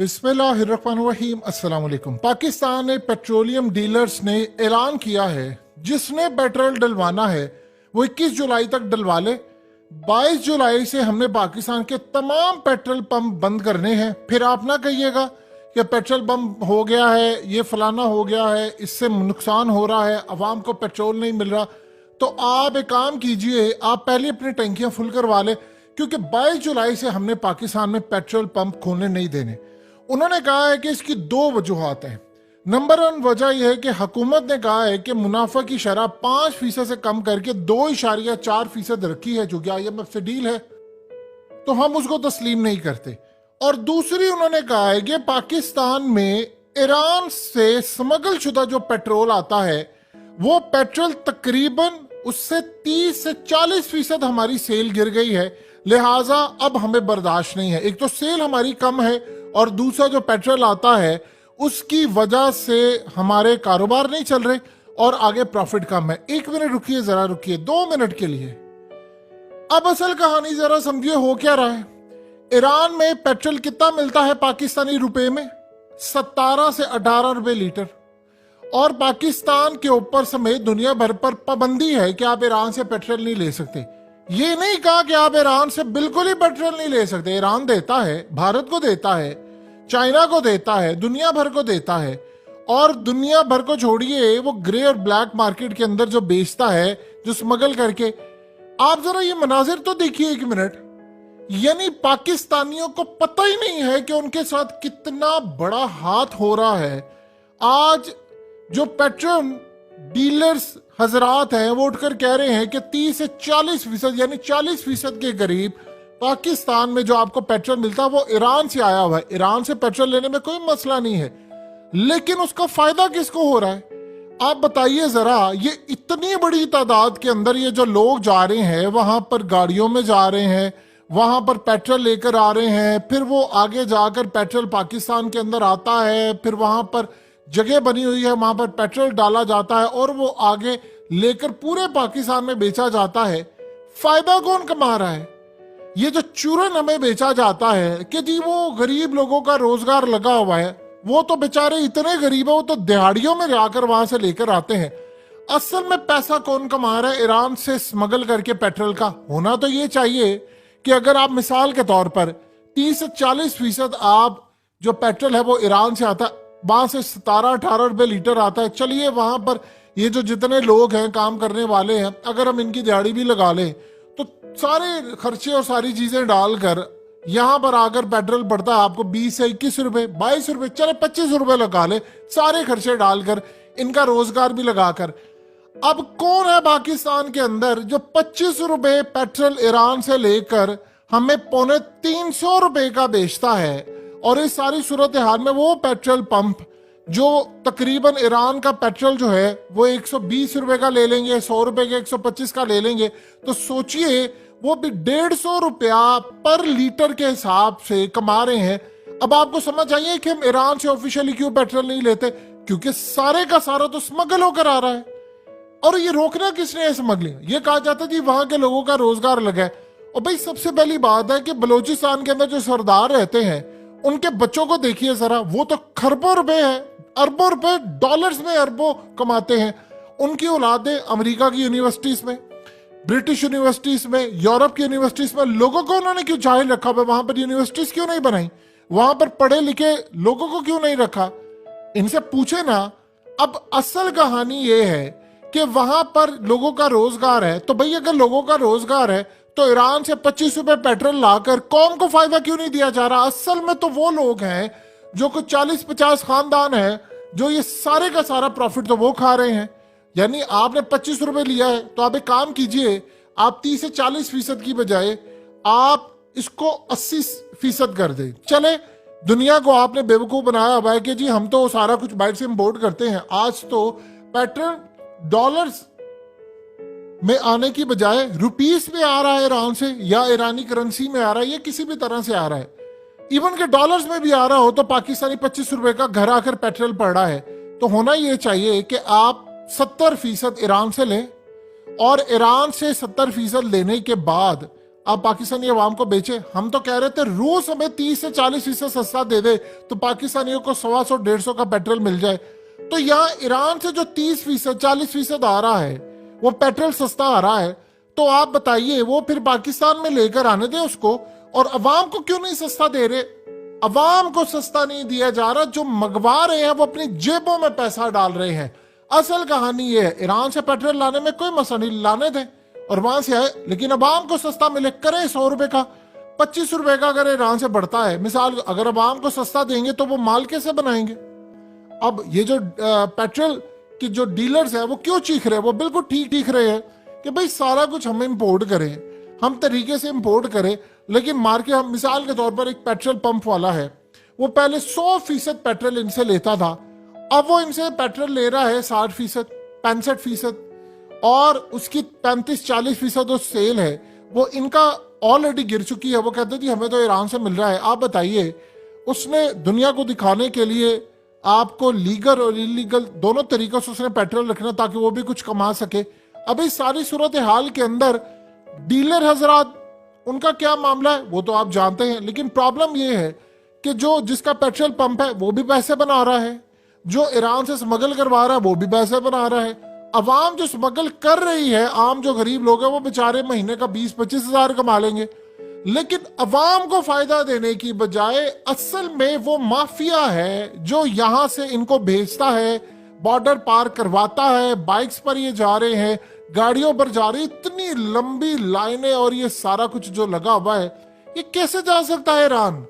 बिस्मिल्लाहिर्रहमानिर्रहीम। अस्सलाम वालेकुम। पाकिस्तान में पेट्रोलियम डीलर्स ने ऐलान किया है जिसने पेट्रोल डलवाना है वो 21 जुलाई तक डलवा ले। 22 जुलाई से हमने पाकिस्तान के तमाम पेट्रोल पंप बंद करने हैं। फिर आप ना कहिएगा कि पेट्रोल पंप हो गया है, ये फलाना हो गया है, इससे नुकसान हो रहा है, अवाम को पेट्रोल नहीं मिल रहा। तो आप एक काम कीजिए, आप पहले अपनी टंकियां फुल करवा ले, क्योंकि 22 जुलाई से हमने पाकिस्तान में पेट्रोल पंप खोलने नहीं देने। उन्होंने कहा है कि इसकी दो वजूहात हैं। नंबर 1 वजह यह है कि हुकूमत ने कहा है कि मुनाफा की शरह 5% से कम करके 2.4% रखी है, जो कि IMF से डील है, तो हम उसको तस्लीम नहीं करते। और दूसरी उन्होंने कहा है कि पाकिस्तान में ईरान से स्मगल शुदा जो पेट्रोल आता है वो पेट्रोल तकरीबन उससे 30 से 40% हमारी सेल गिर गई है, लिहाजा अब हमें बर्दाश्त नहीं है। एक तो सेल हमारी कम है और दूसरा जो पेट्रोल आता है उसकी वजह से हमारे कारोबार नहीं चल रहे और आगे प्रॉफिट कम है। 1 मिनट रुकिए, जरा रुकिए, 2 मिनट के लिए। अब असल कहानी जरा समझिए हो क्या रहा है। ईरान में पेट्रोल कितना मिलता है पाकिस्तानी रुपए में? 17 से 18 रुपए लीटर। और पाकिस्तान के ऊपर समेत दुनिया भर पर पाबंदी है कि आप ईरान से पेट्रोल नहीं ले सकते। ये नहीं कहा कि आप ईरान से बिल्कुल ही पेट्रोल नहीं ले सकते। ईरान देता है, भारत को देता है, चाइना को देता है, दुनिया भर को देता है। और दुनिया भर को छोड़िए, वो ग्रे और ब्लैक मार्केट के अंदर जो बेचता है, जो स्मगल करके। आप जरा ये मनाजिर तो देखिए 1 मिनट। यानी पाकिस्तानियों को पता ही नहीं है कि उनके साथ कितना बड़ा हाथ हो रहा है। आज जो पेट्रोल डीलर्स हजरात हैं वो उठकर कह रहे हैं कि 30 से 40% यानी 40% के करीब पाकिस्तान में जो आपको पेट्रोल मिलता है वो ईरान से आया हुआ है। ईरान से पेट्रोल लेने में कोई मसला नहीं है, लेकिन उसका फायदा किसको हो रहा है? आप बताइए जरा। ये इतनी बड़ी तादाद के अंदर ये जो लोग जा रहे हैं, वहां पर गाड़ियों में जा रहे हैं, वहां पर पेट्रोल लेकर आ रहे हैं, फिर वो आगे जाकर पेट्रोल पाकिस्तान के अंदर आता है, फिर वहां पर जगह बनी हुई है, वहां पर पेट्रोल डाला जाता है और वो आगे लेकर पूरे पाकिस्तान में बेचा जाता है। फायदा कौन कमा रहा है? ये जो चूरन हमें बेचा जाता है कि जी वो गरीब लोगों का रोजगार लगा हुआ है, वो तो बेचारे इतने गरीब है, वो तो दिहाड़ियों में जाकर वहां से लेकर आते हैं। असल में पैसा कौन कमा रहा है? ईरान से स्मगल करके पेट्रोल का होना तो ये चाहिए कि अगर आप मिसाल के तौर पर 30 से 40% आप जो पेट्रोल है वो ईरान से आता है, वहां से 17-18 रुपए लीटर आता है। चलिए वहां पर ये जो जितने लोग हैं, काम करने वाले हैं, अगर हम इनकी दिहाड़ी भी लगा लें तो सारे खर्चे और सारी चीजें डालकर यहां पर आकर पेट्रोल पड़ता है आपको 20 से 21 रुपए, 22 रुपए, चले 25 रुपए लगा ले, सारे खर्चे डालकर, इनका रोजगार भी लगाकर। अब कौन है पाकिस्तान के अंदर जो 25 रुपए पेट्रोल ईरान से लेकर हमें 350 रुपए का बेचता है? और इस सारी सूरत हाल में वो पेट्रोल पंप जो तकरीबन ईरान का पेट्रोल जो है वो 120 रुपए का ले लेंगे, 100 रुपए के 125 का ले लेंगे, तो सोचिए वो भी 150 रुपया पर लीटर के हिसाब से कमा रहे हैं। अब आपको समझ आइए कि हम ईरान से ऑफिशियली क्यों पेट्रोल नहीं लेते? क्योंकि सारे का सारा तो स्मगल होकर आ रहा है। और ये रोकना किसने है स्मगलिंग? ये कहा जाता है जी वहां के लोगों का रोजगार लगा है। और भाई सबसे पहली बात है कि बलूचिस्तान के अंदर जो सरदार रहते हैं उनके बच्चों को देखिए जरा, वो तो खरबों रुपए है, अरबों रुपए, डॉलर्स में अरबों कमाते हैं। उनकी औलादें अमेरिका की यूनिवर्सिटीज में, ब्रिटिश यूनिवर्सिटीज में, यूरोप की यूनिवर्सिटीज में, लोगों को उन्होंने क्यों जाहिल रखा? वहां पर यूनिवर्सिटीज क्यों नहीं बनाई? वहां पर पढ़े लिखे लोगों को क्यों नहीं रखा? इनसे पूछे ना। अब असल कहानी ये है कि वहां पर लोगों का रोजगार है, तो भाई अगर लोगों का रोजगार है तो ईरान से 25 रुपए पेट्रोल लाकर कौम को फायदा क्यों नहीं दिया जा रहा? असल में तो वो लोग हैं जो कुछ 40-50 खानदान है जो ये सारे का सारा प्रॉफिट तो वो खा रहे हैं। यानी आपने 25 रुपए लिया है तो आप एक काम कीजिए, आप 30 से 40% की बजाय आप इसको 80% कर दें। चले, दुनिया को आपने बेवकूफ बनाया हुआ है कि जी हम तो सारा कुछ बाहर से इंपोर्ट करते हैं। आज तो पेट्रोल डॉलर्स में आने की बजाय रुपीस में आ रहा है ईरान से, या ईरानी करेंसी में आ रहा है, या किसी भी तरह से आ रहा है। इवन के डॉलर्स में भी आ रहा हो तो पाकिस्तानी 25 रुपए का घर आकर पेट्रोल पड़ रहा है। तो होना यह चाहिए कि आप 70% ईरान से लें और ईरान से 70% लेने के बाद आप पाकिस्तानी अवाम को बेचे। हम तो कह रहे थे रूस हमें 30 से 40% सस्ता दे दे तो पाकिस्तानियों को 125 150 का पेट्रोल मिल जाए। तो यहाँ ईरान से जो 30% 40% आ रहा है वो पेट्रोल सस्ता आ रहा है, तो आप बताइए वो फिर पाकिस्तान में लेकर आने दे उसको, और अवाम को क्यों नहीं सस्ता दे रहे? अवाम को सस्ता नहीं दिया जा रहा, जो मंगवा रहे हैं वो अपनी जेबों में पैसा डाल रहे हैं। असल कहानी ये है, ईरान से पेट्रोल लाने में कोई मसला नहीं, लाने दें और वहां से आए, लेकिन अवाम को सस्ता मिले। करे 100 रुपए का, 25 रुपए का अगर ईरान से बढ़ता है, मिसाल अगर अवाम को सस्ता देंगे तो वो माल कैसे बनाएंगे? अब ये जो पेट्रोल की जो डीलर्स है वो क्यों चीख रहे हैं? वो बिल्कुल ठीक रहे हैं कि भाई सारा कुछ हम इंपोर्ट करें, हम तरीके से इंपोर्ट करें, लेकिन मार्केट, हम मिसाल के तौर पर एक पेट्रोल पंप वाला है, वो पहले 100% पेट्रोल इनसे लेता था, अब वो इनसे पेट्रोल ले रहा है 60%, 65%, और उसकी 35-40% जो सेल है वो इनका ऑलरेडी गिर चुकी है। वो कहते जी हमें तो ईरान से मिल रहा है। आप बताइए, उसने दुनिया को दिखाने के लिए आपको लीगल और इलीगल दोनों तरीकों से उसने पेट्रोल रखना ताकि वो भी कुछ कमा सके। अब इस सारी सूरत हाल के अंदर डीलर हजरात, उनका क्या मामला है वो तो आप जानते हैं, लेकिन प्रॉब्लम ये है कि जो जिसका पेट्रोल पंप है वो भी पैसे बना रहा है, जो ईरान से स्मगल करवा रहा है वो भी पैसे बना रहा है। अवाम जो स्मगल कर रही है, आम जो गरीब लोग हैं वो बेचारे महीने का 20-25 हजार कमा लेंगे, लेकिन अवाम को फायदा देने की बजाय असल में वो माफिया है जो यहां से इनको भेजता है, बॉर्डर पार करवाता है, बाइक्स पर ये जा रहे हैं, गाड़ियों पर जा रही, इतनी लंबी लाइनें और ये सारा कुछ जो लगा हुआ है, ये कैसे जा सकता है ईरान?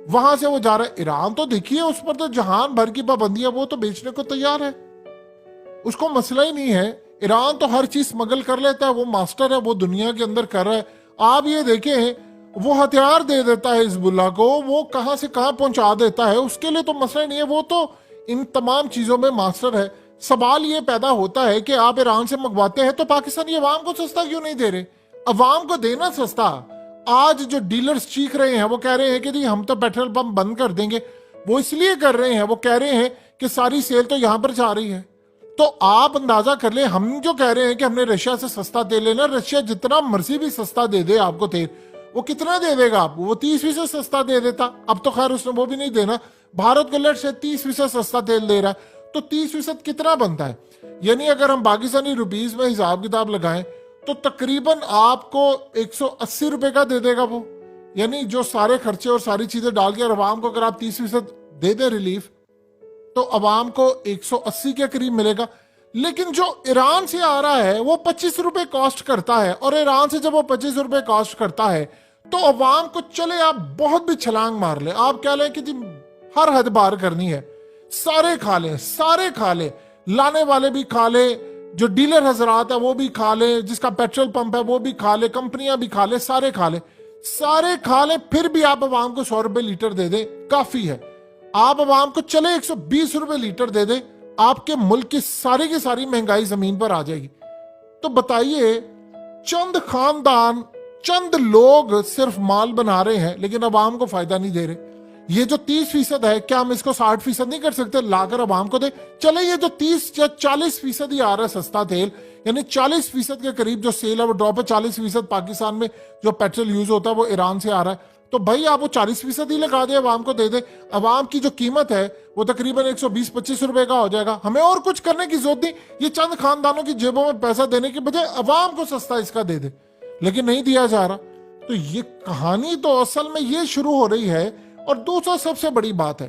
वहां से वो जा रहा है। ईरान तो देखिए उस पर तो जहान भर की पाबंदियां, वो तो बेचने को तैयार है, उसको मसला ही नहीं है। ईरान तो हर चीज स्मगल कर लेता है, वो मास्टर है, वो दुनिया के अंदर कर रहा है। आप ये देखें, वो हथियार दे देता है हिजबुल्लाह को, वो कहां से कहां पहुंचा देता है, उसके लिए तो मसला नहीं है, वो तो इन तमाम चीजों में मास्टर है। सवाल ये पैदा होता है कि आप ईरान से मंगवाते हैं तो पाकिस्तानी अवाम को सस्ता क्यों नहीं दे रहे? अवाम को देना सस्ता। आज जो डीलर्स चीख रहे हैं वो कह रहे हैं कि जी हम तो पेट्रोल पंप बंद कर देंगे, वो इसलिए कर रहे हैं, वो कह रहे हैं कि सारी सेल तो यहां पर जा रही है। तो आप अंदाजा कर ले, हम जो कह रहे हैं कि हमने रशिया से सस्ता तेल लेना, रशिया जितना मर्जी भी सस्ता दे दे आपको तेल, वो कितना दे देगा आपको? वो 30% सस्ता दे देता। अब तो खैर उसने वो भी नहीं देना। भारत को लेट से 30% सस्ता तेल दे रहा है, तो 30% कितना बनता है? यानी अगर हम पाकिस्तानी रुपीज में हिसाब किताब लगाएं तो तकरीबन आपको 180 रुपए का दे देगा वो। यानी जो सारे खर्चे और सारी चीजें डाल के अवाम को अगर आप 30% दे दे रिलीफ, तो अवाम को 180 के करीब मिलेगा। लेकिन जो ईरान से आ रहा है वो 25 रुपए कॉस्ट करता है, और ईरान से जब वो 25 रुपए कॉस्ट करता है तो अवाम को, चले आप बहुत भी छलांग मार ले, आप कह लें कि जी हर हद पार करनी है, सारे खा ले, सारे खा ले, लाने वाले भी खा ले, जो डीलर हजरात है वो भी खा ले, जिसका पेट्रोल पंप है वो भी खा ले, कंपनियां भी खा ले, सारे खा ले, सारे खा ले, फिर भी आप अवाम को 100 रुपए लीटर दे दे, काफी है। आप अवाम को चले 120 रुपए लीटर दे दे, आपके मुल्क की सारी महंगाई जमीन पर आ जाएगी। तो बताइए, चंद खानदान, चंद लोग सिर्फ माल बना रहे हैं लेकिन अवाम को फायदा नहीं दे रहे। ये जो 30% है, क्या हम इसको 60% नहीं कर सकते, लाकर अवाम को दे? चले ये जो 30 या 40% ही आ रहा है सस्ता तेल, यानी 40% के करीब जो सेल है वो ड्रॉप है। 40% पाकिस्तान में जो पेट्रोल यूज होता है वो ईरान से आ रहा है, तो भाई आप वो 40% ही लगा दे, अवाम को दे दे। अवाम की जो कीमत है वो तकरीबन 120-25 रुपए का हो जाएगा। हमें और कुछ करने की जरूरत नहीं, ये चंद खानदानों की जेबों में पैसा देने के बजाय अवाम को सस्ता इसका दे दे, लेकिन नहीं दिया जा रहा। तो ये कहानी तो असल में ये शुरू हो रही है। और दूसरा सबसे बड़ी बात है,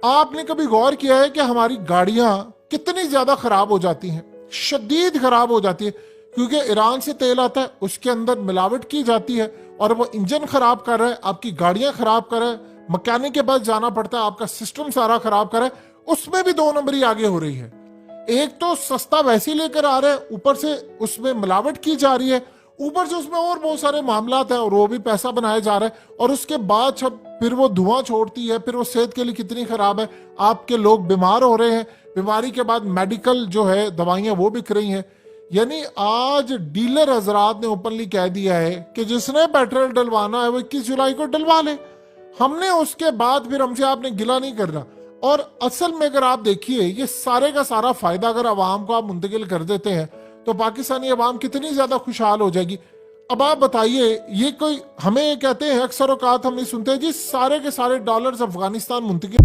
आपने कभी गौर किया है कि हमारी गाड़ियां कितनी ज्यादा खराब हो जाती हैं, शदीद खराब हो जाती है, क्योंकि ईरान से तेल आता है, उसके अंदर मिलावट की जाती है और वो इंजन खराब कर रहा है, आपकी गाड़ियां खराब कर रहा है, मैकेनिक के पास जाना पड़ता है, आपका सिस्टम सारा खराब कर रहा है। उसमें भी 2 नंबरी आगे हो रही है। एक तो सस्ता वैसे ही लेकर आ रहे हैं, ऊपर से उसमें मिलावट की जा रही है, ऊपर से उसमें और बहुत सारे मामला है और वो भी पैसा बनाया जा रहा है। और उसके बाद जब फिर वो धुआं छोड़ती है, फिर वो सेहत के लिए कितनी खराब है, आपके लोग बीमार हो रहे हैं, बीमारी के बाद मेडिकल जो है दवाइयां वो बिक रही हैं। यानी आज डीलर हजरात ने ओपनली कह दिया है कि जिसने पेट्रोल डलवाना है वो 21 जुलाई को डलवा ले, हमने उसके बाद फिर हमसे आपने गिला नहीं करना। और असल में अगर आप देखिए, ये सारे का सारा फायदा अगर अवाम को आप मुंतकिल कर देते हैं तो पाकिस्तानी अवाम कितनी ज्यादा खुशहाल हो जाएगी। अब आप बताइए, ये कोई हमें कहते हैं अक्सर औकात हम ये सुनते हैं जी सारे के सारे डॉलर्स अफगानिस्तान मुंतकिल